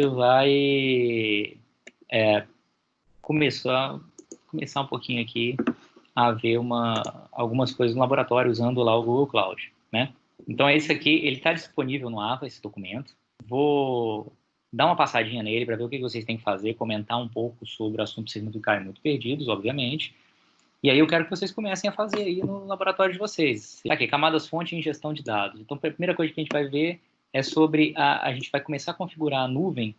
vai começar um pouquinho aqui a ver algumas coisas no laboratório usando lá o Google Cloud, né? Então, esse aqui, ele está disponível no AVA, esse documento. Vou dar uma passadinha nele para ver o que vocês têm que fazer, comentar um pouco sobre o assunto para vocês não ficarem muito perdidos, obviamente. E aí eu quero que vocês comecem a fazer aí no laboratório de vocês. Aqui, camadas fonte e ingestão de dados. Então, a primeira coisa que a gente vai ver é sobre a gente vai começar a configurar a nuvem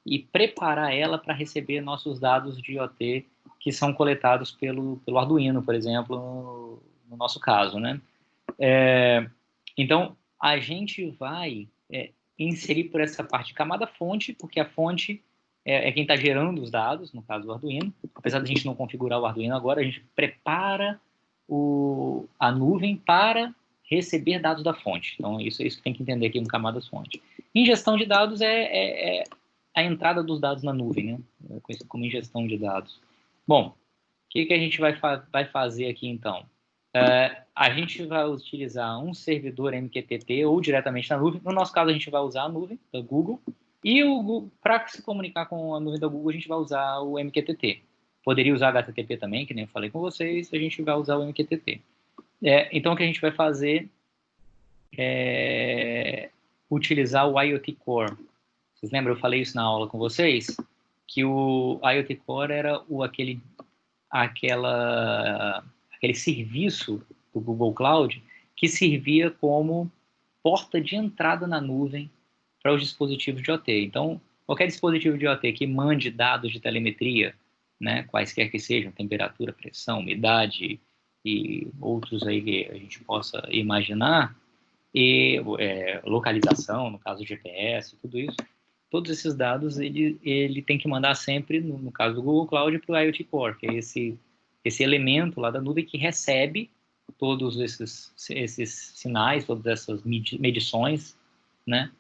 e preparar ela para receber nossos dados de IoT que são coletados pelo Arduino, por exemplo, no nosso caso, né? Então, a gente vai inserir por essa parte de camada fonte, porque a fonte é quem está gerando os dados, no caso do Arduino. Apesar de a gente não configurar o Arduino agora, a gente prepara a nuvem para receber dados da fonte. Então, isso que tem que entender aqui no camadas fonte. Ingestão de dados é a entrada dos dados na nuvem, né? É conhecido como ingestão de dados. Bom, o que a gente vai fazer aqui, então? A gente vai utilizar um servidor MQTT ou diretamente na nuvem. No nosso caso, a gente vai usar a nuvem da Google. E para se comunicar com a nuvem da Google, a gente vai usar o MQTT. Poderia usar HTTP também, que nem eu falei com vocês, a gente vai usar o MQTT. Então, o que a gente vai fazer é utilizar o IoT Core. Vocês lembram, eu falei isso na aula com vocês, que o IoT Core era aquele serviço do Google Cloud que servia como porta de entrada na nuvem para os dispositivos de IoT. Então, qualquer dispositivo de IoT que mande dados de telemetria, né, quaisquer que sejam, temperatura, pressão, umidade e outros aí que a gente possa imaginar, e localização, no caso do GPS, tudo isso, todos esses dados ele tem que mandar sempre, no caso do Google Cloud, para o IoT Core, que é esse elemento lá da nuvem que recebe todos esses sinais, todas essas medições, né,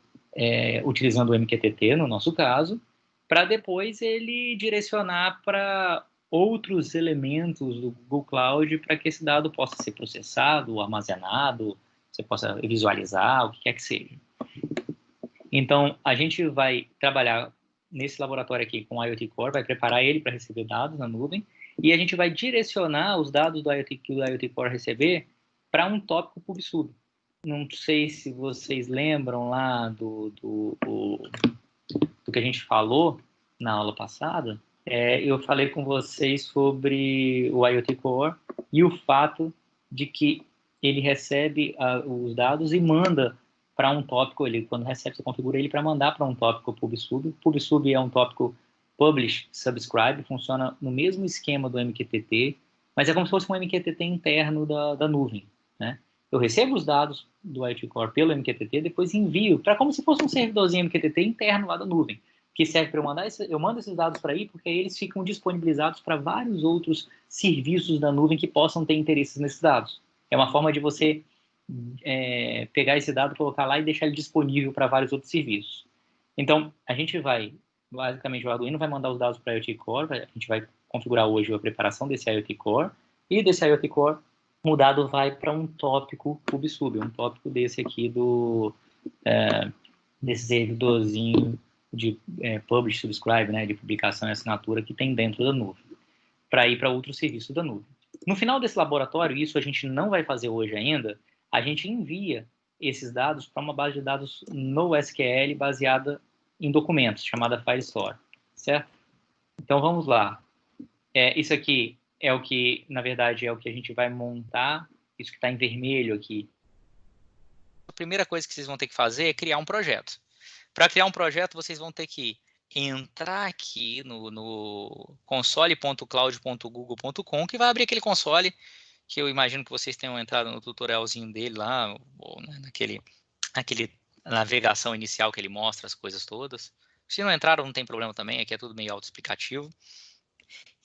utilizando o MQTT, no nosso caso, para depois ele direcionar para outros elementos do Google Cloud para que esse dado possa ser processado, armazenado, você possa visualizar, o que quer que seja. Então, a gente vai trabalhar nesse laboratório aqui com o IoT Core, vai preparar ele para receber dados na nuvem, e a gente vai direcionar os dados que o IoT Core receber para um tópico PubSub. Não sei se vocês lembram lá do que a gente falou na aula passada. Eu falei com vocês sobre o IoT Core e o fato de que ele recebe os dados e manda para um tópico, quando recebe, você configura ele para mandar para um tópico PubSub. PubSub é um tópico Publish, Subscribe, funciona no mesmo esquema do MQTT, mas é como se fosse um MQTT interno da nuvem, né? Eu recebo os dados do IoT Core pelo MQTT, depois envio para como se fosse um servidorzinho MQTT interno lá da nuvem, que serve para eu mando esses dados para aí, porque aí eles ficam disponibilizados para vários outros serviços da nuvem que possam ter interesses nesses dados. É uma forma de você pegar esse dado, colocar lá e deixar ele disponível para vários outros serviços. Então, a gente vai, basicamente, o Arduino vai mandar os dados para o IoT Core, a gente vai configurar hoje a preparação desse IoT Core, e desse IoT Core, o dado vai para um tópico PubSub, um tópico desse aqui desse servidorzinho de Publish, Subscribe, né, de publicação e assinatura que tem dentro da nuvem, para ir para outro serviço da nuvem. No final desse laboratório, isso a gente não vai fazer hoje ainda, a gente envia esses dados para uma base de dados NoSQL baseada em documentos, chamada FileStore, certo? Então, vamos lá. Isso aqui é o que, na verdade, é o que a gente vai montar, isso que está em vermelho aqui. A primeira coisa que vocês vão ter que fazer é criar um projeto. Para criar um projeto, vocês vão ter que entrar aqui no console.cloud.google.com, que vai abrir aquele console que eu imagino que vocês tenham entrado no tutorialzinho dele lá, ou naquele navegação inicial que ele mostra as coisas todas. Se não entraram, não tem problema também, aqui é tudo meio autoexplicativo.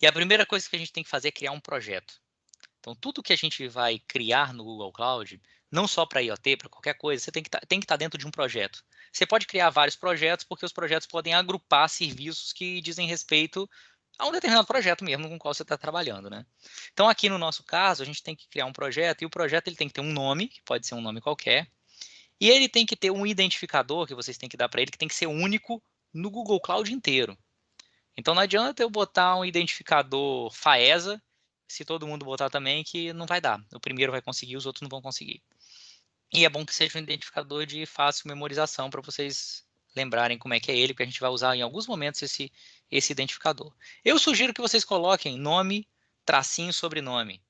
E a primeira coisa que a gente tem que fazer é criar um projeto. Então, tudo que a gente vai criar no Google Cloud, não só para IoT, para qualquer coisa, você tem que estar dentro de um projeto. Você pode criar vários projetos, porque os projetos podem agrupar serviços que dizem respeito a um determinado projeto mesmo com o qual você está trabalhando, né? Então, aqui no nosso caso, a gente tem que criar um projeto, e o projeto ele tem que ter um nome, que pode ser um nome qualquer, e ele tem que ter um identificador que vocês têm que dar para ele, que tem que ser único no Google Cloud inteiro. Então, não adianta eu botar um identificador FAESA, se todo mundo botar também, que não vai dar. O primeiro vai conseguir, os outros não vão conseguir. E é bom que seja um identificador de fácil memorização para vocês lembrarem como é que é ele, porque a gente vai usar em alguns momentos esse identificador. Eu sugiro que vocês coloquem nome, tracinho, sobrenome.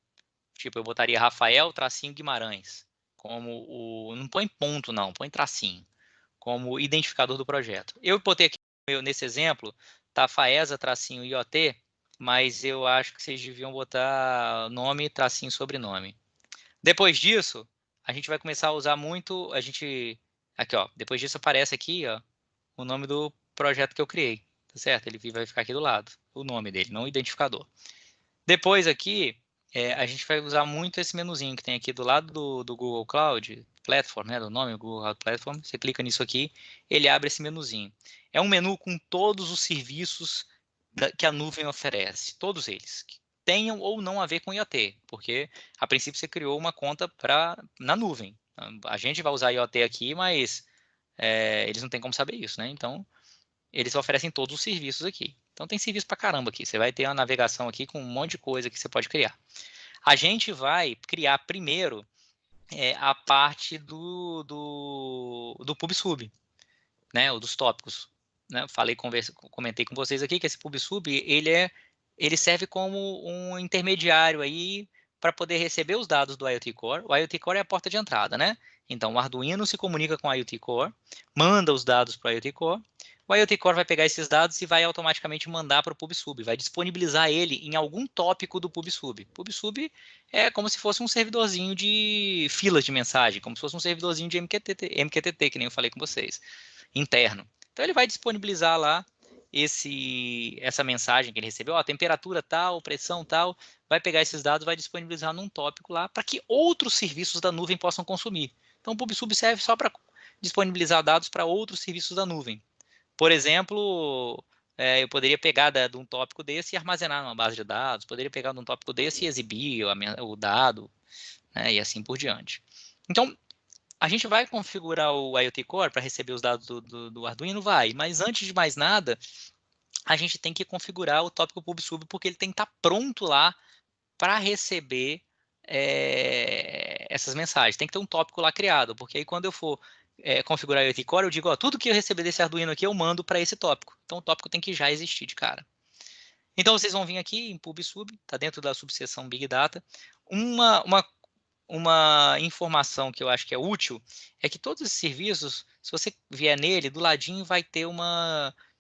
Tipo, eu botaria Rafael, tracinho, Guimarães. Não põe ponto não, põe tracinho. Como identificador do projeto. Eu botei aqui nesse exemplo, tá FAESA, tracinho, IoT, mas eu acho que vocês deviam botar nome, tracinho, sobrenome. Depois disso, a gente vai começar a usar muito, aqui ó, depois disso aparece aqui ó, o nome do projeto que eu criei, tá certo? Ele vai ficar aqui do lado, o nome dele, não o identificador. Depois aqui, a gente vai usar muito esse menuzinho que tem aqui do lado do Google Cloud Platform, né, do nome Google Cloud Platform, você clica nisso aqui, ele abre esse menuzinho. É um menu com todos os serviços que a nuvem oferece, todos eles, que tenham ou não a ver com IoT, porque a princípio você criou uma conta na nuvem. A gente vai usar IoT aqui, mas eles não têm como saber isso, né? Então, eles oferecem todos os serviços aqui. Então, tem serviço pra caramba aqui. Você vai ter uma navegação aqui com um monte de coisa que você pode criar. A gente vai criar primeiro a parte do PubSub, né? Ou dos tópicos. Né? Comentei com vocês aqui que esse PubSub, ele serve como um intermediário aí para poder receber os dados do IoT Core. O IoT Core é a porta de entrada, né? Então, o Arduino se comunica com o IoT Core, manda os dados para o IoT Core. O IoT Core vai pegar esses dados e vai automaticamente mandar para o PubSub, vai disponibilizar ele em algum tópico do PubSub. PubSub é como se fosse um servidorzinho de filas de mensagem, como se fosse um servidorzinho de MQTT, que nem eu falei com vocês, interno. Então ele vai disponibilizar lá essa mensagem que ele recebeu, ó, temperatura tal, pressão tal, vai pegar esses dados, vai disponibilizar num tópico lá para que outros serviços da nuvem possam consumir. Então o PubSub serve só para disponibilizar dados para outros serviços da nuvem. Por exemplo, eu poderia pegar de um tópico desse e armazenar numa base de dados, poderia pegar de um tópico desse e exibir o dado, né, e assim por diante. Então, a gente vai configurar o IoT Core para receber os dados do Arduino? Vai, mas antes de mais nada, a gente tem que configurar o tópico PubSub, porque ele tem que estar pronto lá para receber essas mensagens. Tem que ter um tópico lá criado, porque aí quando eu for configurar o IoT Core, eu digo, ó, tudo que eu receber desse Arduino aqui, eu mando para esse tópico. Então o tópico tem que já existir de cara. Então vocês vão vir aqui em PubSub, está dentro da subseção Big Data. Uma informação que eu acho que é útil é que todos esses serviços, se você vier nele, do ladinho vai ter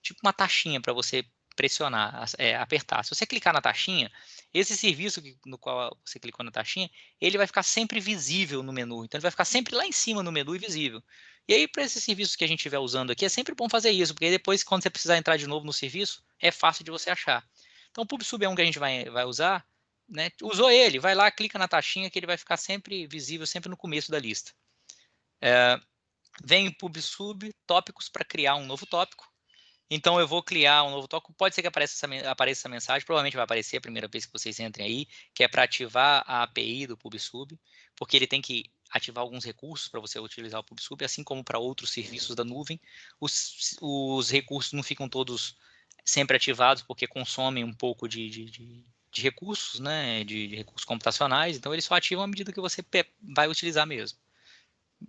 tipo uma taxinha para você pressionar, apertar. Se você clicar na taxinha, esse serviço no qual você clicou na taxinha, ele vai ficar sempre visível no menu. Então ele vai ficar sempre lá em cima no menu e visível. E aí, para esses serviços que a gente estiver usando aqui, é sempre bom fazer isso, porque depois, quando você precisar entrar de novo no serviço, é fácil de você achar. Então, o PubSub é um que a gente vai usar, né? Usou ele, vai lá, clica na taxinha que ele vai ficar sempre visível, sempre no começo da lista. Vem o PubSub, tópicos para criar um novo tópico. Então eu vou criar um novo tópico. Pode ser que apareça essa mensagem, provavelmente vai aparecer a primeira vez que vocês entrem aí, que é para ativar a API do PubSub, porque ele tem que ativar alguns recursos para você utilizar o PubSub, assim como para outros serviços da nuvem. Os recursos não ficam todos sempre ativados, porque consomem um pouco de recursos, né, de recursos computacionais, então eles só ativam à medida que você vai utilizar mesmo.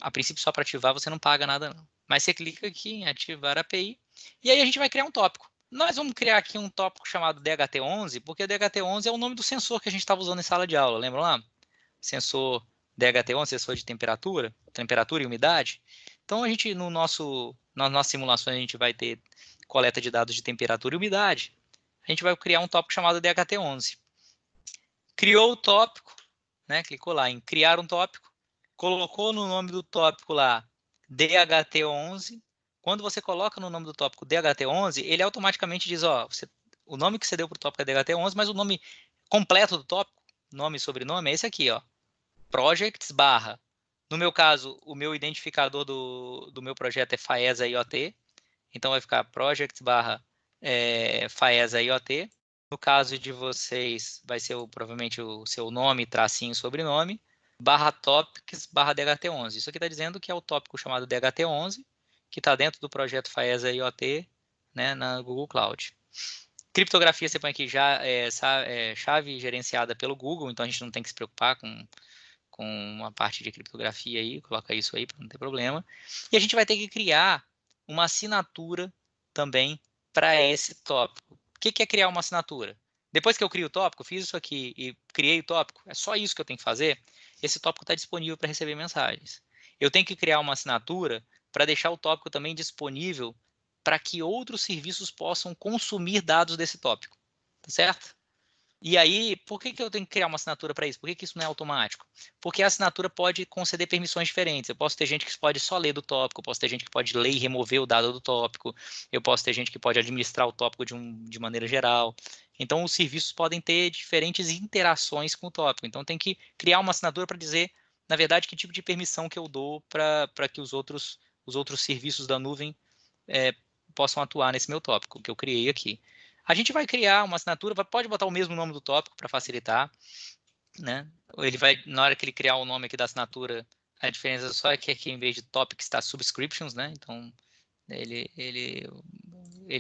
A princípio, só para ativar você não paga nada não. Mas você clica aqui em ativar API, e aí a gente vai criar um tópico. Nós vamos criar aqui um tópico chamado DHT11, porque DHT11 é o nome do sensor que a gente estava usando em sala de aula, lembra lá? Sensor DHT11, sensor de temperatura e umidade. Então, a gente, nas nossas simulações, a gente vai ter coleta de dados de temperatura e umidade. A gente vai criar um tópico chamado DHT11. Criou o tópico, né? Clicou lá em criar um tópico, colocou no nome do tópico lá DHT11. Quando você coloca no nome do tópico DHT11, ele automaticamente diz, ó, o nome que você deu para o tópico é DHT11, mas o nome completo do tópico, nome e sobrenome, é esse aqui, ó, projects barra. No meu caso, o meu identificador do meu projeto é FAESA IoT, então vai ficar projects barra FAESA IoT. No caso de vocês, vai ser provavelmente o seu nome, tracinho, sobrenome, barra topics, barra DHT11. Isso aqui está dizendo que é o tópico chamado DHT11, que está dentro do projeto FAESA IoT né, na Google Cloud. Criptografia você põe aqui já chave gerenciada pelo Google, então a gente não tem que se preocupar com uma parte de criptografia aí, coloca isso aí para não ter problema. E a gente vai ter que criar uma assinatura também para esse tópico. O que é criar uma assinatura? Depois que eu crio o tópico, fiz isso aqui e criei o tópico, é só isso que eu tenho que fazer. Esse tópico está disponível para receber mensagens. Eu tenho que criar uma assinatura para deixar o tópico também disponível para que outros serviços possam consumir dados desse tópico. Tá certo? E aí, por que eu tenho que criar uma assinatura para isso? Por que isso não é automático? Porque a assinatura pode conceder permissões diferentes. Eu posso ter gente que pode só ler do tópico, eu posso ter gente que pode ler e remover o dado do tópico, eu posso ter gente que pode administrar o tópico de maneira geral. Então, os serviços podem ter diferentes interações com o tópico. Então, tem que criar uma assinatura para dizer, na verdade, que tipo de permissão que eu dou para que os outros serviços da nuvem possam atuar nesse meu tópico que eu criei aqui. A gente vai criar uma assinatura, pode botar o mesmo nome do tópico para facilitar, né? Ele vai, na hora que ele criar o nome aqui da assinatura, a diferença só é que aqui em vez de topics está subscriptions, né? Então ele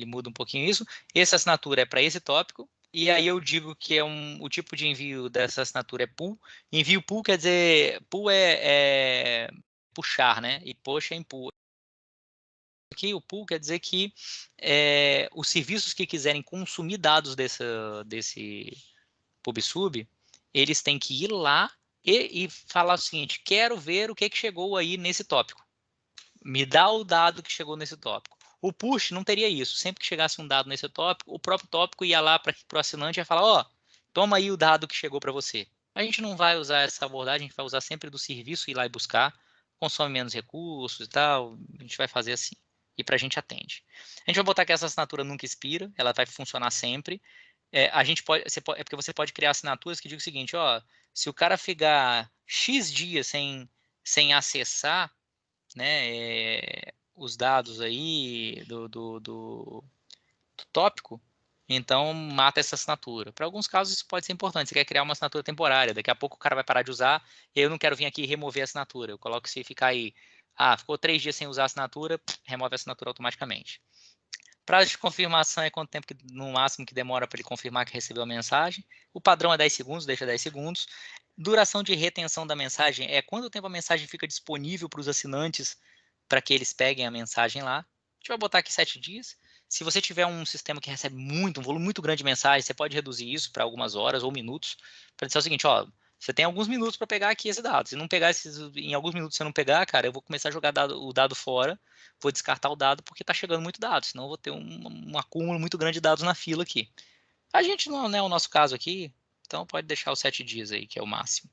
muda um pouquinho isso. Essa assinatura é para esse tópico. E aí eu digo que o tipo de envio dessa assinatura é pull. Envio pull quer dizer, pull é puxar, né? E push é pull. Aqui o pull quer dizer que os serviços que quiserem consumir dados desse PubSub, eles têm que ir lá e falar o seguinte: quero ver o que chegou aí nesse tópico. Me dá o dado que chegou nesse tópico. O push não teria isso. Sempre que chegasse um dado nesse tópico, o próprio tópico ia lá para o assinante e ia falar: ó, toma aí o dado que chegou para você. A gente não vai usar essa abordagem, a gente vai usar sempre do serviço ir lá e buscar, consome menos recursos e tal, a gente vai fazer assim. E para a gente atende. A gente vai botar que essa assinatura nunca expira, ela vai funcionar sempre. A gente é porque você pode criar assinaturas que digam o seguinte: ó, se o cara ficar X dias sem acessar, né, os dados aí do tópico, então mata essa assinatura. Para alguns casos isso pode ser importante. Você quer criar uma assinatura temporária, daqui a pouco o cara vai parar de usar, e eu não quero vir aqui e remover a assinatura. Eu coloco se ficar aí, ficou 3 dias sem usar a assinatura, remove a assinatura automaticamente. Prazo de confirmação é quanto tempo no máximo que demora para ele confirmar que recebeu a mensagem. O padrão é 10 segundos, deixa 10 segundos. Duração de retenção da mensagem é quanto tempo a mensagem fica disponível para os assinantes para que eles peguem a mensagem lá. A gente vai botar aqui 7 dias. Se você tiver um sistema que recebe um volume muito grande de mensagens, você pode reduzir isso para algumas horas ou minutos, para dizer o seguinte: ó, você tem alguns minutos para pegar aqui esse dado. Se não pegar em alguns minutos você não pegar, cara, eu vou começar a jogar o dado fora, vou descartar o dado porque está chegando muito dado, senão eu vou ter um acúmulo muito grande de dados na fila aqui. A gente não é o nosso caso aqui, então pode deixar os 7 dias aí, que é o máximo.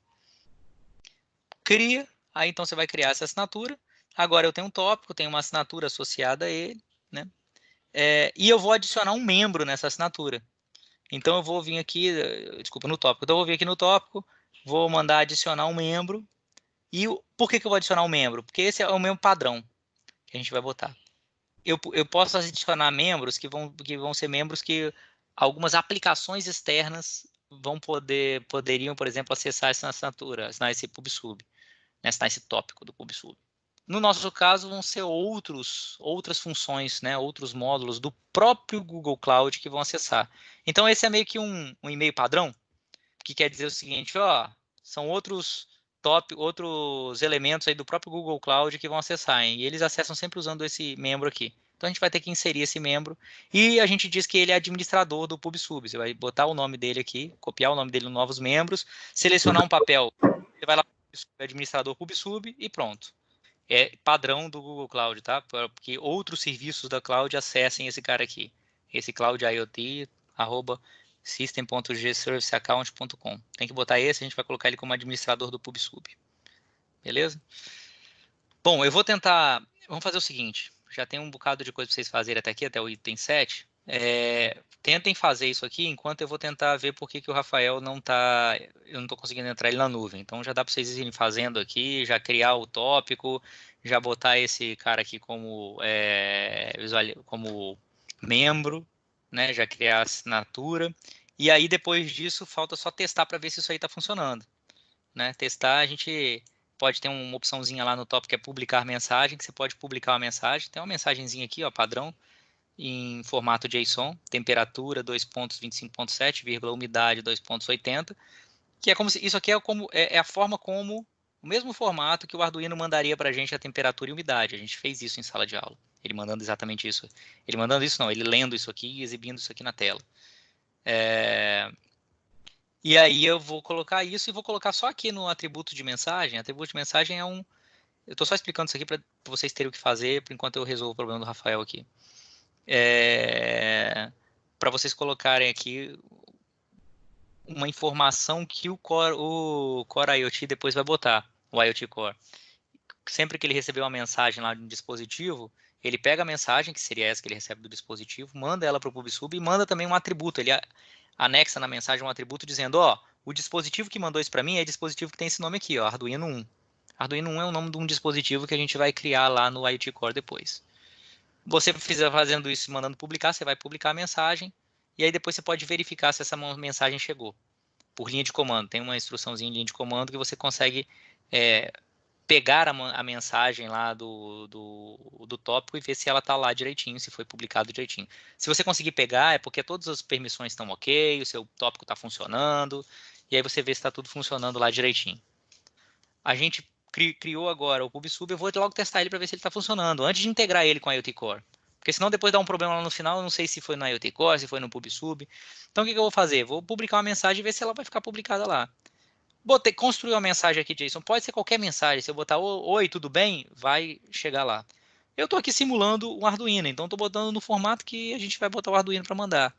Cria, aí então você vai criar essa assinatura. Agora eu tenho um tópico, tenho uma assinatura associada a ele, né? E eu vou adicionar um membro nessa assinatura. Então eu vou vir aqui, desculpa, no tópico. Então eu vou vir aqui no tópico, vou mandar adicionar um membro. E por que eu vou adicionar um membro? Porque esse é o membro padrão que a gente vai botar. Eu posso adicionar membros que vão ser membros que algumas aplicações externas poderiam, por exemplo, acessar essa assinatura, assinar esse PubSub, né, assinar esse tópico do PubSub. No nosso caso, vão ser outras funções, né, outros módulos do próprio Google Cloud que vão acessar. Então, esse é meio que um e-mail padrão, que quer dizer o seguinte: ó, são outros elementos aí do próprio Google Cloud que vão acessar, hein? E eles acessam sempre usando esse membro aqui. Então, a gente vai ter que inserir esse membro e a gente diz que ele é administrador do PubSub. Você vai botar o nome dele aqui, copiar o nome dele nos novos membros, selecionar um papel, você vai lá para administrador PubSub e pronto. É padrão do Google Cloud, tá? Porque outros serviços da cloud acessem esse cara aqui. Esse Cloud IoT, system.gserviceaccount.com. Tem que botar esse, a gente vai colocar ele como administrador do PubSub. Beleza? Bom, eu vou tentar... Vamos fazer o seguinte. Já tem um bocado de coisa para vocês fazerem até aqui, até o item 7. Tentem fazer isso aqui enquanto eu vou tentar ver por que o Rafael não está... Eu não estou conseguindo entrar ele na nuvem. Então já dá para vocês irem fazendo aqui, já criar o tópico, já botar esse cara aqui como membro, né? Já criar a assinatura. E aí depois disso falta só testar para ver se isso aí está funcionando, né? Testar, a gente pode ter uma opçãozinha lá no tópico que é publicar mensagem, que você pode publicar uma mensagem. Tem uma mensagenzinha aqui, ó, padrão. em formato JSON, temperatura 2.25.7, umidade 2.80, que é como se isso aqui é a forma como o mesmo formato que o Arduino mandaria para a gente a temperatura e umidade. A gente fez isso em sala de aula. Ele mandando exatamente isso. Ele mandando isso não, ele lendo isso aqui e exibindo isso aqui na tela. E aí eu vou colocar isso e vou colocar só aqui no atributo de mensagem. Atributo de mensagem é um... Eu estou só explicando isso aqui para vocês terem o que fazer, por enquanto eu resolvo o problema do Rafael aqui. Para vocês colocarem aqui uma informação que o Core IoT depois vai botar, o IoT Core. Sempre que ele receber uma mensagem lá de um dispositivo, ele pega a mensagem, que seria essa que ele recebe do dispositivo, manda ela para o PubSub e manda também um atributo. Ele anexa na mensagem um atributo dizendo, ó, o dispositivo que mandou isso para mim é o dispositivo que tem esse nome aqui, ó, Arduino 1. Arduino 1 é o nome de um dispositivo que a gente vai criar lá no IoT Core depois. Você fizer fazendo isso e mandando publicar, você vai publicar a mensagem, e aí depois você pode verificar se essa mensagem chegou. Por linha de comando, tem uma instruçãozinha em linha de comando que você consegue pegar a mensagem lá do tópico e ver se ela está lá direitinho, se foi publicado direitinho. Se você conseguir pegar, é porque todas as permissões estão ok, o seu tópico está funcionando, e aí você vê se está tudo funcionando lá direitinho. A gente criou agora o PubSub, eu vou logo testar ele para ver se ele está funcionando, antes de integrar ele com a IoT Core. Porque senão depois dá um problema lá no final, eu não sei se foi na IoT Core, se foi no PubSub. Então o que eu vou fazer? Vou publicar uma mensagem e ver se ela vai ficar publicada lá. Construir uma mensagem aqui, Jason. Pode ser qualquer mensagem. Se eu botar oi, tudo bem? Vai chegar lá. Eu estou aqui simulando um Arduino, então estou botando no formato que a gente vai botar o Arduino para mandar.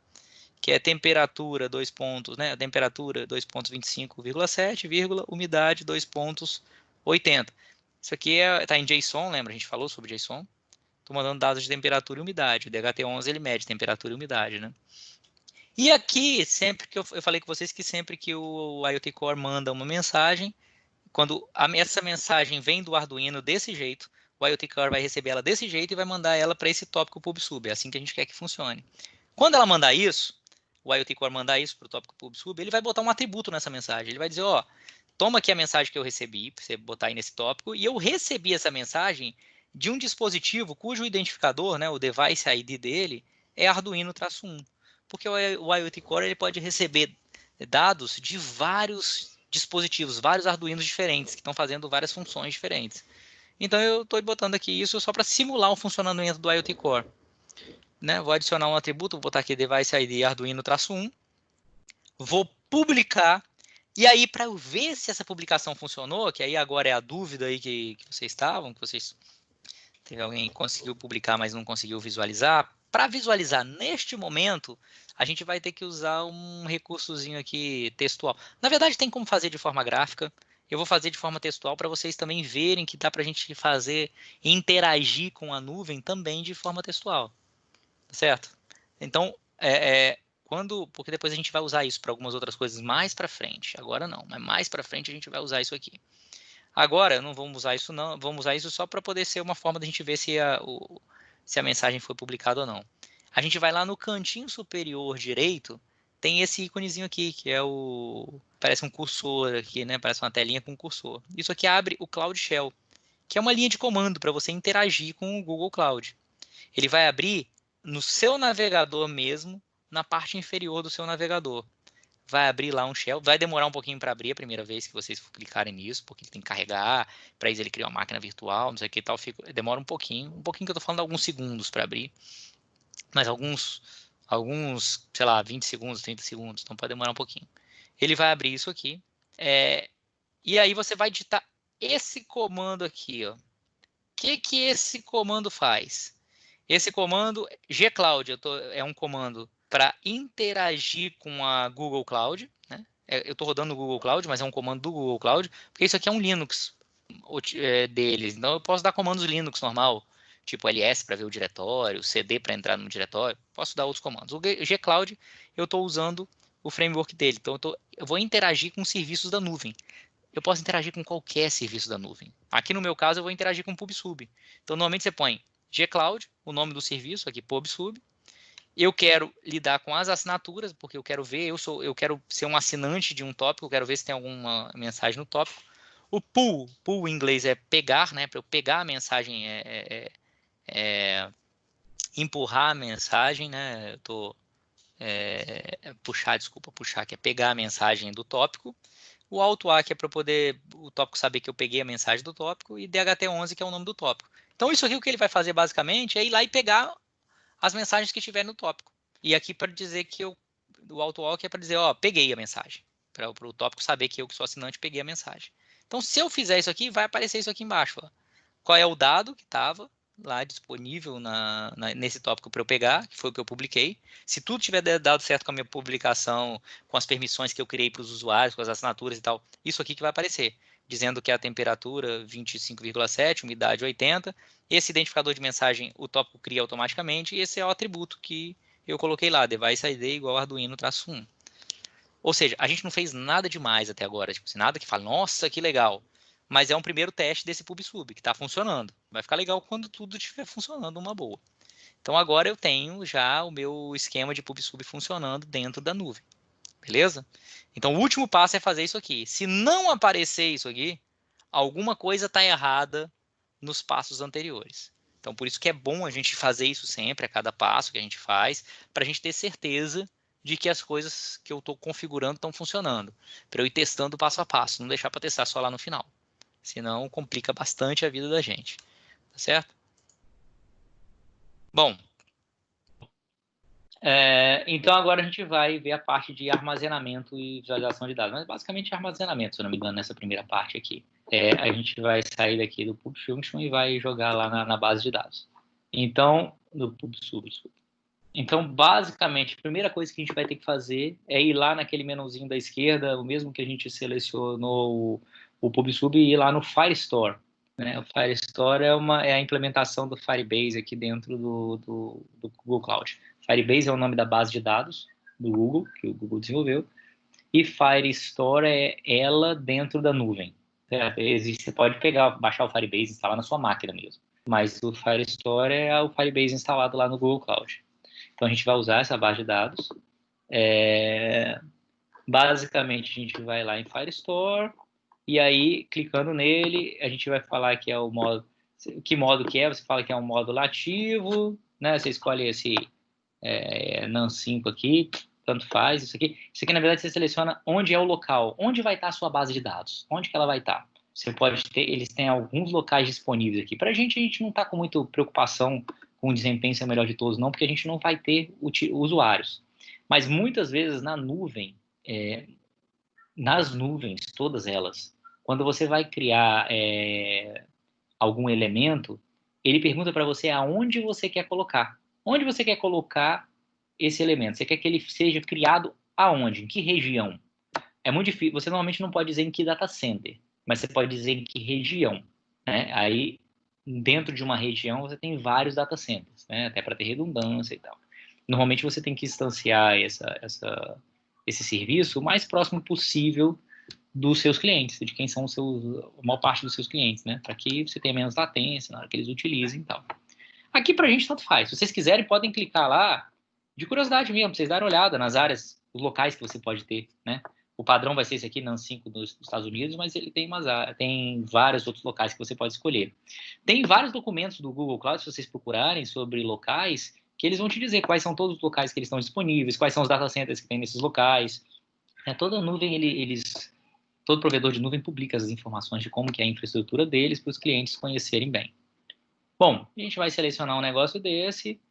Que é temperatura, 2 pontos, né? Temperatura 2.25,7, umidade 2.80. Isso aqui está em JSON, lembra? A gente falou sobre JSON. Estou mandando dados de temperatura e umidade. O DHT11 ele mede temperatura e umidade, né? E aqui, sempre que eu falei com vocês que sempre que o IoT Core manda uma mensagem, quando essa mensagem vem do Arduino desse jeito, o IoT Core vai receber ela desse jeito e vai mandar ela para esse tópico PubSub. É assim que a gente quer que funcione. Quando ela mandar isso, o IoT Core mandar isso para o tópico PubSub, ele vai botar um atributo nessa mensagem. Ele vai dizer, ó, toma aqui a mensagem que eu recebi, para você botar aí nesse tópico, e eu recebi essa mensagem de um dispositivo cujo identificador, né, o device ID dele, é Arduino-1. Porque o IoT Core ele pode receber dados de vários dispositivos, vários Arduinos diferentes, que estão fazendo várias funções diferentes. Então eu estou botando aqui isso só para simular o funcionamento do IoT Core. Né? Vou adicionar um atributo, vou botar aqui device ID Arduino-1, vou publicar, e aí para eu ver se essa publicação funcionou, que aí agora é a dúvida aí que vocês estavam, que vocês teve alguém que conseguiu publicar, mas não conseguiu visualizar. Para visualizar neste momento, a gente vai ter que usar um recursozinho aqui textual. Na verdade, tem como fazer de forma gráfica. Eu vou fazer de forma textual para vocês também verem que dá para a gente fazer interagir com a nuvem também de forma textual. Certo? Então, porque depois a gente vai usar isso para algumas outras coisas mais para frente. Agora não, mas mais para frente a gente vai usar isso aqui. Agora, não vamos usar isso não, vamos usar isso só para poder ser uma forma de a gente ver se a mensagem foi publicada ou não. A gente vai lá no cantinho superior direito, tem esse íconezinho aqui, que é parece um cursor aqui, né? Parece uma telinha com um cursor. Isso aqui abre o Cloud Shell, que é uma linha de comando para você interagir com o Google Cloud. Ele vai abrir no seu navegador mesmo, na parte inferior do seu navegador. Vai abrir lá um shell, vai demorar um pouquinho para abrir a primeira vez que vocês clicarem nisso, porque ele tem que carregar, para isso ele cria uma máquina virtual, não sei o que e tal, demora um pouquinho que eu estou falando alguns segundos para abrir, mas alguns, sei lá, 20 segundos, 30 segundos, então pode demorar um pouquinho. Ele vai abrir isso aqui, e aí você vai digitar esse comando aqui, ó. O que esse comando faz? Esse comando, gcloud, é um comando para interagir com a Google Cloud. Né? Eu estou rodando no Google Cloud, mas é um comando do Google Cloud, porque isso aqui é um Linux deles. Então eu posso dar comandos Linux normal, tipo ls para ver o diretório, cd para entrar no diretório. Posso dar outros comandos. O gcloud, eu estou usando o framework dele. Então eu vou interagir com serviços da nuvem. Eu posso interagir com qualquer serviço da nuvem. Aqui no meu caso, eu vou interagir com o PubSub. Então, normalmente você põe gcloud, o nome do serviço, aqui PubSub. Eu quero lidar com as assinaturas, porque eu quero ver, eu quero ser um assinante de um tópico, eu quero ver se tem alguma mensagem no tópico. O pull em inglês é pegar, né? Para eu pegar a mensagem empurrar a mensagem, né? Eu tô puxar, que é pegar a mensagem do tópico. O auto-A, que é para poder o tópico saber que eu peguei a mensagem do tópico, e DHT11, que é o nome do tópico. Então, isso aqui o que ele vai fazer basicamente é ir lá e pegar as mensagens que tiver no tópico. E aqui para dizer que o auto-A que é para dizer, ó, peguei a mensagem. Para o tópico saber que eu, que sou assinante, peguei a mensagem. Então, se eu fizer isso aqui, vai aparecer isso aqui embaixo. Ó. Qual é o dado que estava lá disponível nesse tópico para eu pegar, que foi o que eu publiquei. Se tudo tiver dado certo com a minha publicação, com as permissões que eu criei para os usuários, com as assinaturas e tal, isso aqui que vai aparecer, dizendo que a temperatura 25,7, umidade 80, esse identificador de mensagem o tópico cria automaticamente, e esse é o atributo que eu coloquei lá, device ID igual Arduino-1. Ou seja, a gente não fez nada demais até agora, tipo, nada que fale, nossa, que legal. Mas é um primeiro teste desse PubSub, que está funcionando. Vai ficar legal quando tudo estiver funcionando uma boa. Então agora eu tenho já o meu esquema de PubSub funcionando dentro da nuvem. Beleza? Então o último passo é fazer isso aqui. Se não aparecer isso aqui, alguma coisa está errada nos passos anteriores. Então por isso que é bom a gente fazer isso sempre, a cada passo que a gente faz, para a gente ter certeza de que as coisas que eu estou configurando estão funcionando. Para eu ir testando passo a passo, não deixar para testar só lá no final. Senão complica bastante a vida da gente. Tá certo? Bom, Então agora a gente vai ver a parte de armazenamento e visualização de dados. Mas basicamente armazenamento, se eu não me engano, nessa primeira parte aqui. A gente vai sair daqui do PubFunction e vai jogar lá na base de dados. Então, do PubSub, desculpa. Então, basicamente, a primeira coisa que a gente vai ter que fazer é ir lá naquele menuzinho da esquerda, o mesmo que a gente selecionou o PubSub, e ir lá no Firestore. Né? O Firestore é a implementação do Firebase aqui dentro do Google Cloud. Firebase é o nome da base de dados do Google, que o Google desenvolveu, e Firestore é ela dentro da nuvem. Certo? Você pode baixar o Firebase e instalar na sua máquina mesmo. Mas o Firestore é o Firebase instalado lá no Google Cloud. Então, a gente vai usar essa base de dados. Basicamente, a gente vai lá em Firestore e aí, clicando nele, a gente vai falar que é o modo... Que modo que é? Você fala que é um módulo ativo, né? Você escolhe esse NAN5 aqui, tanto faz. Isso aqui, na verdade, você seleciona onde é o local. Onde vai estar a sua base de dados? Onde que ela vai estar? Você pode ter... Eles têm alguns locais disponíveis aqui. Para a gente não está com muita preocupação com o desempenho ser o melhor de todos, não, porque a gente não vai ter usuários. Mas muitas vezes na nuvem, nas nuvens, todas elas, quando você vai criar algum elemento, ele pergunta para você aonde você quer colocar. Onde você quer colocar esse elemento? Você quer que ele seja criado aonde? Em que região? É muito difícil. Você normalmente não pode dizer em que data center, mas você pode dizer em que região. Né? Aí, dentro de uma região, você tem vários data centers, né? Até para ter redundância e tal. Normalmente você tem que instanciar esse serviço o mais próximo possível dos seus clientes, de quem são a maior parte dos seus clientes, né? Para que você tenha menos latência na hora que eles utilizem e tal. Aqui pra gente tanto faz. Se vocês quiserem, podem clicar lá, de curiosidade mesmo, pra vocês darem uma olhada nas áreas, os locais que você pode ter, né? O padrão vai ser esse aqui, NAN5 dos Estados Unidos, mas ele tem vários outros locais que você pode escolher. Tem vários documentos do Google Cloud, se vocês procurarem sobre locais, que eles vão te dizer quais são todos os locais que eles estão disponíveis, quais são os data centers que tem nesses locais. Toda nuvem, todo provedor de nuvem publica as informações de como que é a infraestrutura deles para os clientes conhecerem bem. Bom, a gente vai selecionar um negócio desse,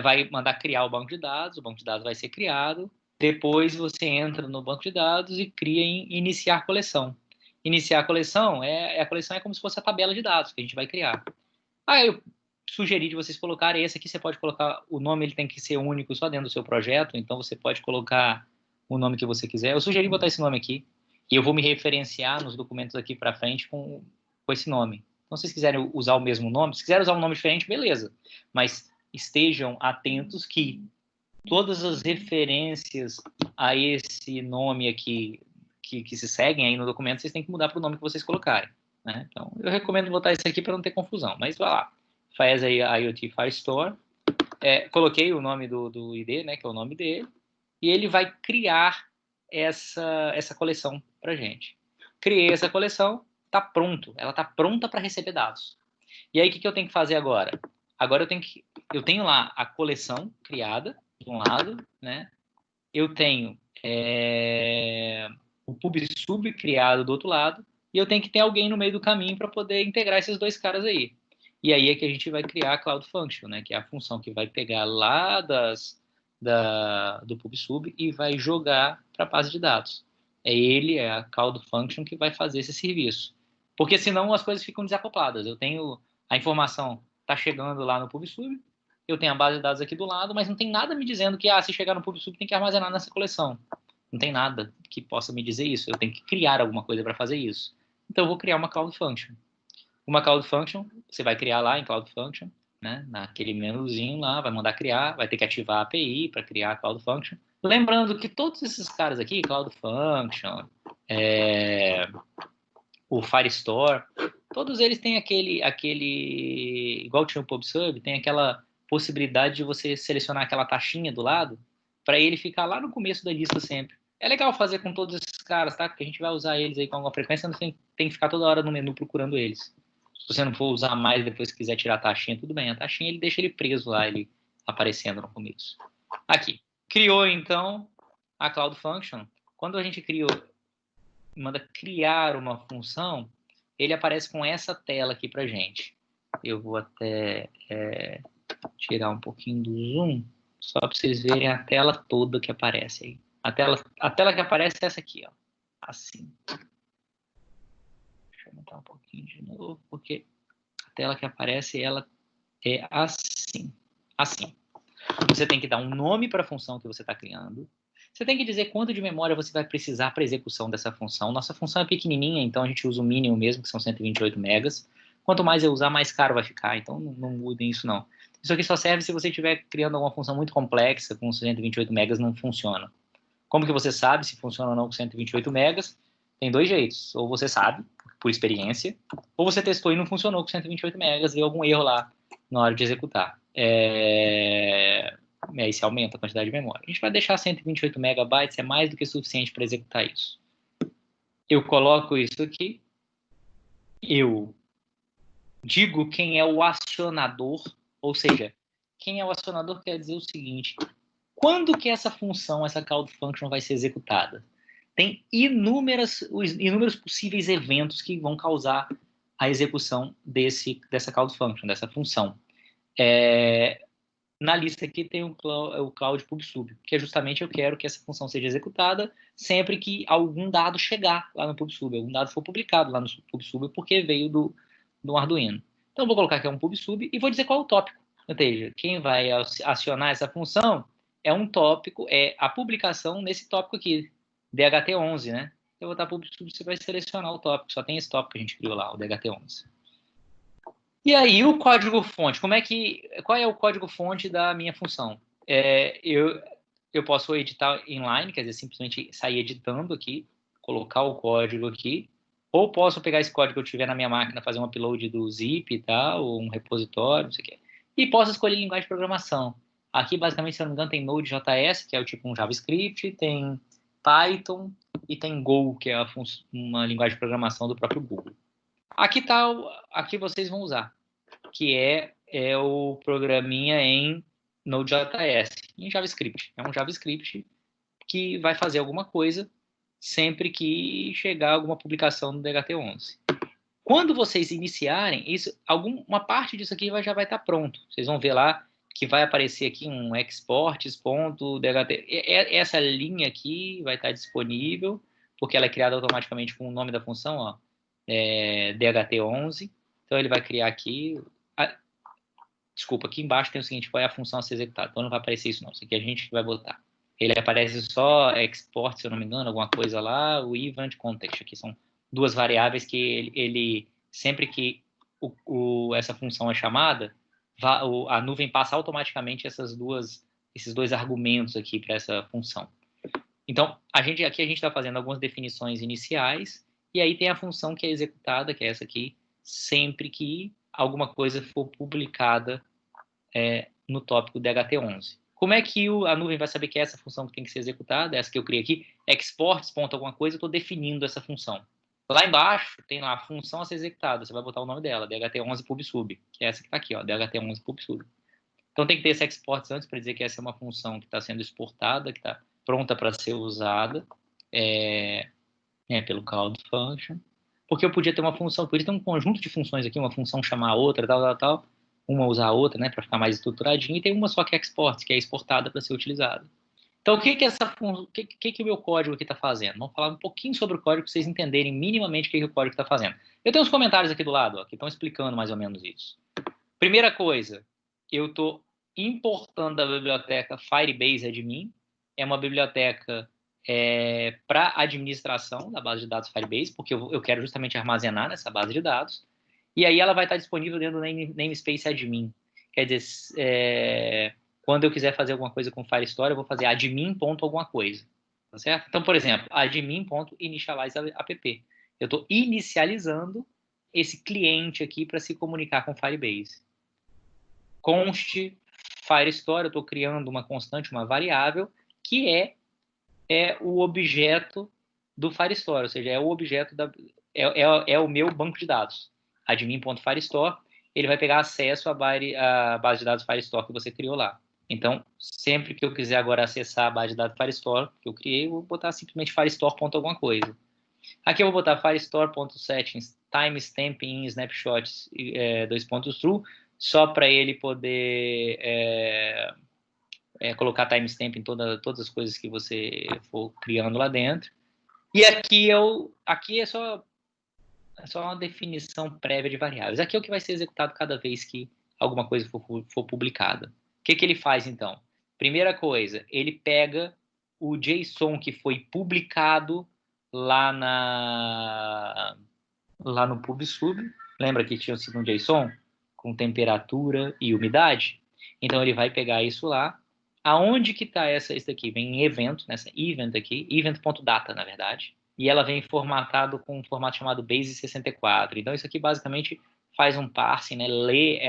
vai mandar criar o banco de dados vai ser criado, depois você entra no banco de dados e cria em iniciar coleção. Iniciar a coleção a coleção é como se fosse a tabela de dados que a gente vai criar. Aí eu sugeri de vocês colocarem esse aqui, você pode colocar o nome, ele tem que ser único só dentro do seu projeto, então você pode colocar o nome que você quiser. Eu sugeri botar esse nome aqui, e eu vou me referenciar nos documentos aqui para frente com esse nome. Então, se vocês quiserem usar o mesmo nome, se quiserem usar um nome diferente, beleza. Mas estejam atentos que todas as referências a esse nome aqui que se seguem aí no documento, vocês têm que mudar para o nome que vocês colocarem. Né? Então, eu recomendo botar isso aqui para não ter confusão. Mas vai lá. Faz aí a IoT Firestore. Coloquei o nome do ID, né, que é o nome dele. E ele vai criar essa coleção para gente. Criei essa coleção, está pronto. Ela está pronta para receber dados. E aí, o que eu tenho que fazer agora? Agora eu tenho lá a coleção criada, de um lado, né? Eu tenho o PubSub criado do outro lado, e eu tenho que ter alguém no meio do caminho para poder integrar esses dois caras aí. E aí é que a gente vai criar a Cloud Function, né? Que é a função que vai pegar lá do PubSub e vai jogar para a base de dados. É a Cloud Function que vai fazer esse serviço. Porque senão as coisas ficam desacopladas. Eu tenho a informação, está chegando lá no PubSub, eu tenho a base de dados aqui do lado, mas não tem nada me dizendo que se chegar no PubSub tem que armazenar nessa coleção. Não tem nada que possa me dizer isso. Eu tenho que criar alguma coisa para fazer isso. Então eu vou criar uma Cloud Function. Uma Cloud Function, você vai criar lá em Cloud Function, né? Naquele menuzinho lá, vai mandar criar, vai ter que ativar a API para criar a Cloud Function. Lembrando que todos esses caras aqui, Cloud Function, o Firestore, todos eles têm igual tinha o PubSub, tem aquela possibilidade de você selecionar aquela taxinha do lado para ele ficar lá no começo da lista sempre. É legal fazer com todos esses caras, tá? Porque a gente vai usar eles aí com alguma frequência, não tem que ficar toda hora no menu procurando eles. Se você não for usar mais depois que quiser tirar a taxinha, tudo bem. A taxinha ele deixa ele preso lá, ele aparecendo no começo. Aqui. Criou então a Cloud Function. Quando a gente manda criar uma função, ele aparece com essa tela aqui pra gente. Eu vou até tirar um pouquinho do zoom, só para vocês verem a tela toda que aparece aí. A tela que aparece é essa aqui, ó. Assim. Deixa eu aumentar um pouquinho de novo, porque a tela que aparece, ela é assim. Assim. Você tem que dar um nome para a função que você está criando. Você tem que dizer quanto de memória você vai precisar para a execução dessa função. Nossa função é pequenininha, então a gente usa o mínimo mesmo, que são 128 megas. Quanto mais eu usar, mais caro vai ficar, então não mudem isso não. Isso aqui só serve se você estiver criando alguma função muito complexa, com 128 megas não funciona. Como que você sabe se funciona ou não com 128 megas? Tem dois jeitos. Ou você sabe, por experiência, ou você testou e não funcionou com 128 megas, deu algum erro lá na hora de executar. Aí você aumenta a quantidade de memória. A gente vai deixar 128 megabytes, é mais do que suficiente para executar isso. Eu coloco isso aqui, eu digo quem é o acionador, ou seja, quem é o acionador quer dizer o seguinte: quando que essa função, essa Cloud Function vai ser executada? Tem inúmeros possíveis eventos que vão causar a execução dessa Cloud Function, dessa função. Na lista aqui tem o Cloud PubSub, que é justamente eu quero que essa função seja executada sempre que algum dado chegar lá no PubSub, algum dado for publicado lá no PubSub porque veio do Arduino. Então eu vou colocar que é um PubSub e vou dizer qual é o tópico. Ou seja, quem vai acionar essa função é um tópico, é a publicação nesse tópico aqui, DHT11, né? Eu vou botar PubSub, você vai selecionar o tópico, só tem esse tópico que a gente criou lá, o DHT11. E aí, o código-fonte, qual é o código-fonte da minha função? Eu posso editar inline, quer dizer, simplesmente sair editando aqui, colocar o código aqui, ou posso pegar esse código que eu tiver na minha máquina, fazer um upload do zip e tal, ou um repositório, não sei o que. E posso escolher linguagem de programação. Aqui, basicamente, se eu não me engano, tem Node.js, que é o tipo um JavaScript, tem Python e tem Go, que é uma linguagem de programação do próprio Google. Aqui vocês vão usar, que é o programinha em Node.js, em JavaScript. É um JavaScript que vai fazer alguma coisa sempre que chegar alguma publicação no DHT11. Quando vocês iniciarem, uma parte disso aqui já vai estar pronto. Vocês vão ver lá que vai aparecer aqui um exports.dht. Essa linha aqui vai estar disponível, porque ela é criada automaticamente com o nome da função, ó, DHT11. Então ele vai criar aqui. Desculpa, aqui embaixo tem o seguinte: qual é a função a ser executada? Então não vai aparecer isso não. Isso aqui a gente vai botar. Ele aparece só export, se eu não me engano, alguma coisa lá, o event context. Aqui são duas variáveis que ele sempre que essa função é chamada, a nuvem passa automaticamente esses dois argumentos aqui para essa função. Então, aqui a gente está fazendo algumas definições iniciais, e aí tem a função que é executada, que é essa aqui, sempre que alguma coisa for publicada no tópico DHT11. Como é que a nuvem vai saber que é essa função que tem que ser executada? Essa que eu criei aqui, exports, alguma coisa, eu estou definindo essa função. Lá embaixo tem lá a função a ser executada. Você vai botar o nome dela, DHT11 PubSub, que é essa que está aqui, ó, DHT11 PubSub. Então tem que ter esse export antes para dizer que essa é uma função que está sendo exportada, que está pronta para ser usada pelo Cloud Function. Porque eu podia ter uma função, podia ter um conjunto de funções aqui, uma função chamar a outra, tal, uma usar a outra, né, para ficar mais estruturadinho, e tem uma só que é export, que é exportada para ser utilizada. Então, o que que o meu código aqui está fazendo? Vamos falar um pouquinho sobre o código para vocês entenderem minimamente o que o código está fazendo. Eu tenho uns comentários aqui do lado, ó, que estão explicando mais ou menos isso. Primeira coisa, eu estou importando a biblioteca Firebase Admin. É uma biblioteca para administração da base de dados Firebase, porque eu quero justamente armazenar nessa base de dados. E aí ela vai estar disponível dentro do namespace admin. Quer dizer, quando eu quiser fazer alguma coisa com Firestore, eu vou fazer admin.alguma coisa. Tá certo? Então, por exemplo, admin.initializeapp. Eu estou inicializando esse cliente aqui para se comunicar com Firebase. Const Firestore, eu estou criando uma constante, uma variável, que é o objeto do Firestore, ou seja, é o objeto é o meu banco de dados. Admin.firestore, ele vai pegar acesso à base de dados Firestore que você criou lá. Então, sempre que eu quiser agora acessar a base de dados Firestore que eu criei, eu vou botar simplesmente firestore.alguma coisa. Aqui eu vou botar firestore.settings timestamp in snapshots true, só para ele poder colocar timestamp em todas as coisas que você for criando lá dentro. E aqui é só uma definição prévia de variáveis. Aqui é o que vai ser executado cada vez que alguma coisa for publicada. O que ele faz, então? Primeira coisa, ele pega o JSON que foi publicado lá no PubSub. Lembra que tinha sido um JSON com temperatura e umidade? Então, ele vai pegar isso lá. Aonde que está isso aqui? Vem em evento, nessa event aqui, event.data, na verdade. E ela vem formatado com um formato chamado base64. Então, isso aqui basicamente faz um parsing, né? Lê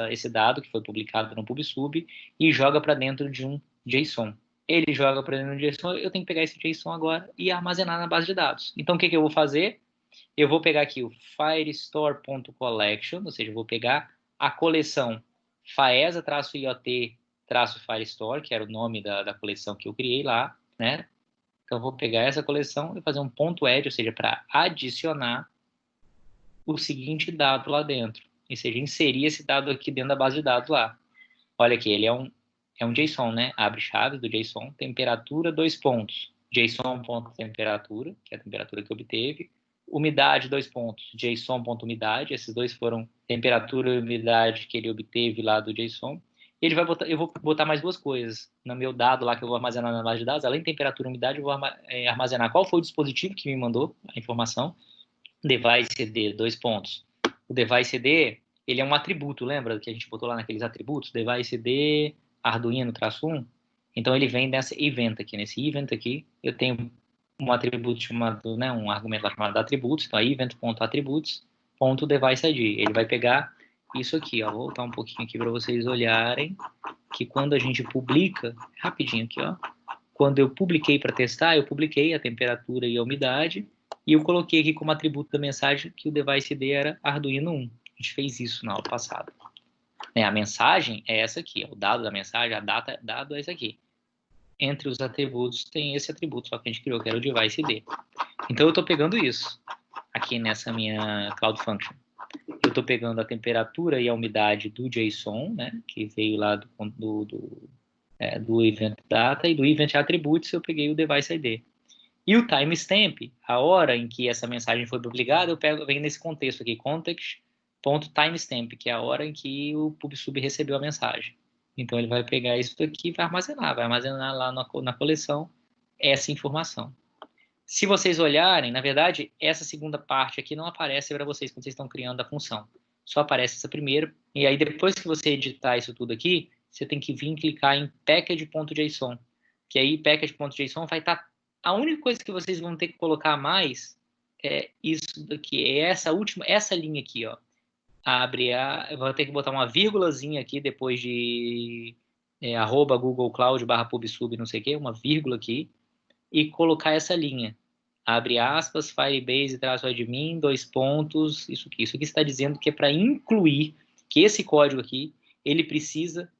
esse dado que foi publicado no PubSub e joga para dentro de um JSON. Ele joga para dentro de um JSON, eu tenho que pegar esse JSON agora e armazenar na base de dados. Então, o que eu vou fazer? Eu vou pegar aqui o firestore.collection, ou seja, eu vou pegar a coleção faesa-iot-firestore, que era o nome da coleção que eu criei lá, né? Então, eu vou pegar essa coleção e fazer um ponto add, ou seja, para adicionar o seguinte dado lá dentro. Ou seja, inserir esse dado aqui dentro da base de dados lá. Olha aqui, ele é um JSON, né? Abre chaves do JSON, temperatura, 2 pontos. JSON.temperatura, que é a temperatura que obteve. Umidade, 2 pontos. JSON.umidade, esses dois foram temperatura e umidade que ele obteve lá do JSON. Ele vai botar, eu vou botar mais duas coisas no meu dado lá que eu vou armazenar na base de dados. Além de temperatura e umidade, eu vou armazenar qual foi o dispositivo que me mandou a informação. Device CD, 2 pontos. O Device CD, ele é um atributo, lembra que a gente botou lá naqueles atributos? Device CD, Arduino, -1. Então, ele vem nessa event aqui. Nesse event aqui, eu tenho um atributo chamado, né, um argumento lá chamado atributos. Então, event.atributos.deviceID. Ele vai pegar isso aqui, ó. Vou voltar um pouquinho aqui para vocês olharem que quando a gente publica, rapidinho aqui, ó. Quando eu publiquei para testar, eu publiquei a temperatura e a umidade e eu coloquei aqui como atributo da mensagem que o device ID era Arduino 1. A gente fez isso na aula passada. A mensagem é essa aqui, o dado da mensagem, a data dado é esse aqui. Entre os atributos tem esse atributo, só que a gente criou, que era o device ID. Então eu estou pegando isso aqui nessa minha Cloud Function. Eu estou pegando a temperatura e a umidade do JSON, né, que veio lá do event data, e do event attributes eu peguei o device ID. E o timestamp, a hora em que essa mensagem foi publicada, eu venho nesse contexto aqui, context.timestamp, que é a hora em que o PubSub recebeu a mensagem. Então, ele vai pegar isso aqui e vai armazenar lá na coleção essa informação. Se vocês olharem, na verdade, essa segunda parte aqui não aparece para vocês quando vocês estão criando a função. Só aparece essa primeira. E aí, depois que você editar isso tudo aqui, você tem que vir clicar em package.json. Que aí, package.json vai estar... A única coisa que vocês vão ter que colocar a mais é isso daqui. É essa linha aqui, ó. Eu vou ter que botar uma vírgulazinha aqui depois de @google cloud /pubsub, não sei o quê, uma vírgula aqui, e colocar essa linha. abre aspas, Firebase-admin, 2 pontos, isso aqui. Isso aqui está dizendo que é para incluir, que esse código aqui, ele precisa,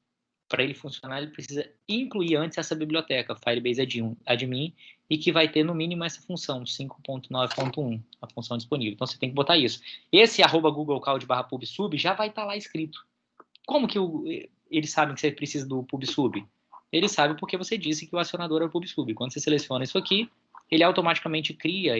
para ele funcionar, ele precisa incluir antes essa biblioteca, Firebase-admin, e que vai ter no mínimo essa função, 5.9.1, a função disponível. Então você tem que botar isso. Esse @googlecloud/pubsub já vai estar lá escrito. Como que eles sabem que você precisa do pubsub? Eles sabem porque você disse que o acionador é o pubsub. Quando você seleciona isso aqui, ele automaticamente cria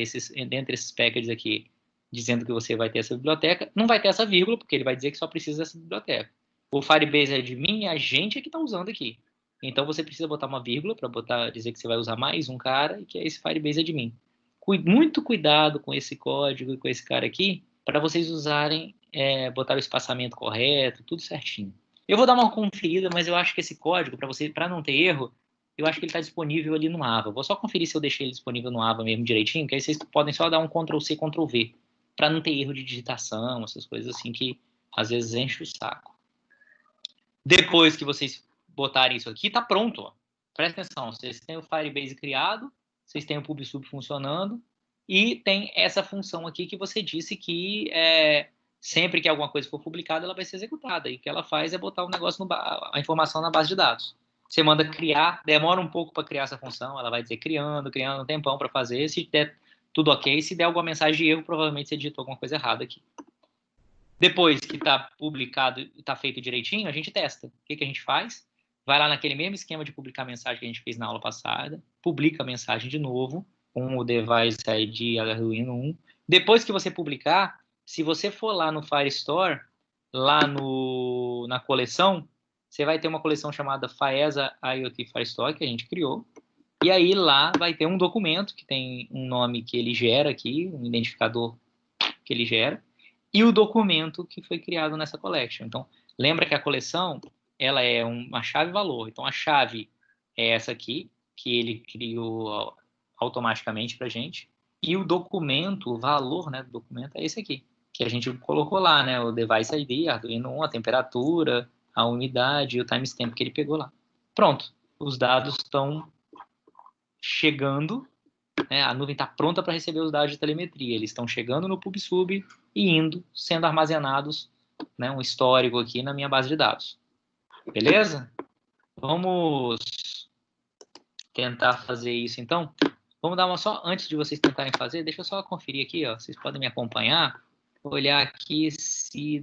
dentre esses packages aqui, dizendo que você vai ter essa biblioteca. Não vai ter essa vírgula, porque ele vai dizer que só precisa dessa biblioteca. O Firebase admin é a gente que está usando aqui. Então você precisa botar uma vírgula para dizer que você vai usar mais um cara, e que é esse Firebase admin. Muito cuidado com esse código e com esse cara aqui, para vocês usarem, botar o espaçamento correto, tudo certinho. Eu vou dar uma conferida, mas eu acho que esse código, para não ter erro, eu acho que ele está disponível ali no Ava. Vou só conferir se eu deixei ele disponível no Ava mesmo direitinho, que aí vocês podem só dar um Ctrl+C, Ctrl+V, para não ter erro de digitação, essas coisas assim que às vezes enche o saco. Depois que vocês botarem isso aqui, tá pronto. Ó. Presta atenção, vocês têm o Firebase criado, vocês têm o PubSub funcionando, e tem essa função aqui que você disse que sempre que alguma coisa for publicada, ela vai ser executada. E o que ela faz é botar o negócio a informação na base de dados. Você manda criar, demora um pouco para criar essa função, ela vai dizer criando um tempão para fazer. Se der tudo ok, se der alguma mensagem de erro, provavelmente você digitou alguma coisa errada aqui. Depois que está publicado e está feito direitinho, a gente testa. O que a gente faz? Vai lá naquele mesmo esquema de publicar mensagem que a gente fez na aula passada, publica a mensagem de novo, com o device ID Arduino 1. Depois que você publicar, se você for lá no Firestore, lá na coleção, você vai ter uma coleção chamada FAESA IoT Firestore, que a gente criou. E aí lá vai ter um documento que tem um nome que ele gera aqui, um identificador que ele gera, e o documento que foi criado nessa collection. Então, lembra que a coleção, ela é uma chave-valor. Então, a chave é essa aqui, que ele criou automaticamente para a gente. E o documento, o valor, né, do documento é esse aqui, que a gente colocou lá, né, o device ID, Arduino 1, a temperatura, a umidade e o timestamp que ele pegou lá. Pronto, os dados estão chegando, né, a nuvem está pronta para receber os dados de telemetria. Eles estão chegando no PubSub e indo, sendo armazenados, né, um histórico aqui na minha base de dados. Beleza? Vamos tentar fazer isso, então. Vamos dar uma só, antes de vocês tentarem fazer, deixa eu só conferir aqui, ó, vocês podem me acompanhar. Vou olhar aqui se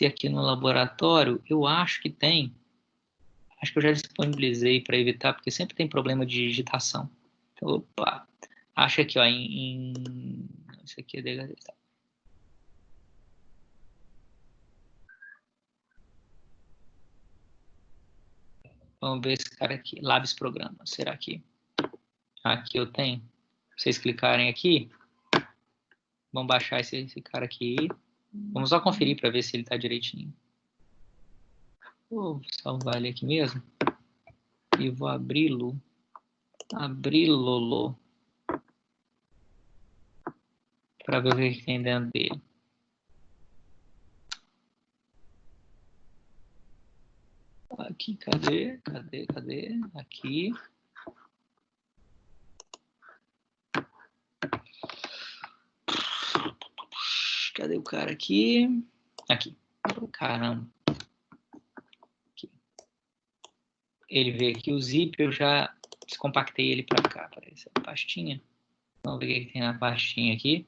aqui no laboratório, eu acho que tem. Acho que eu já disponibilizei para evitar, porque sempre tem problema de digitação. Então, opa, acho aqui, ó, isso aqui é dele. Vamos ver esse cara aqui, Labs Programa. Será que aqui eu tenho? Vocês clicarem aqui, vamos baixar esse cara aqui. Vamos só conferir para ver se ele está direitinho. Vou salvar ele aqui mesmo. E vou abri-lo. Abri-lo. Para ver o que tem dentro dele. Aqui, cadê? Aqui. Cadê o cara aqui? Aqui. Oh, caramba. Aqui. Ele veio aqui, o zip, eu já descompactei ele para cá, para essa pastinha. Vamos ver o que tem na pastinha aqui.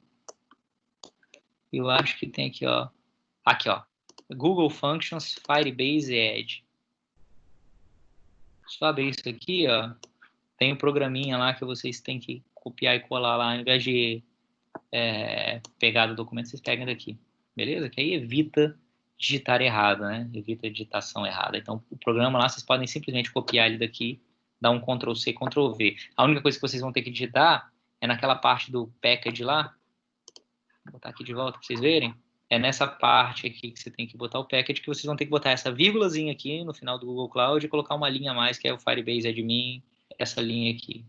Eu acho que tem aqui, ó. Aqui, ó. Google Functions, Firebase Edge. Só abrir isso aqui, ó. Tem um programinha lá que vocês têm que copiar e colar lá, ao invés de pegar do documento, vocês pegam daqui. Beleza? Que aí evita digitar errado, né? Evita a digitação errada. Então, o programa lá, vocês podem simplesmente copiar ele daqui, dar um Ctrl+C, Ctrl+V. A única coisa que vocês vão ter que digitar é naquela parte do package lá. Vou botar aqui de volta para vocês verem. É nessa parte aqui que você tem que botar o package, que vocês vão ter que botar essa vírgulazinha aqui no final do Google Cloud e colocar uma linha a mais, que é o Firebase Admin, essa linha aqui.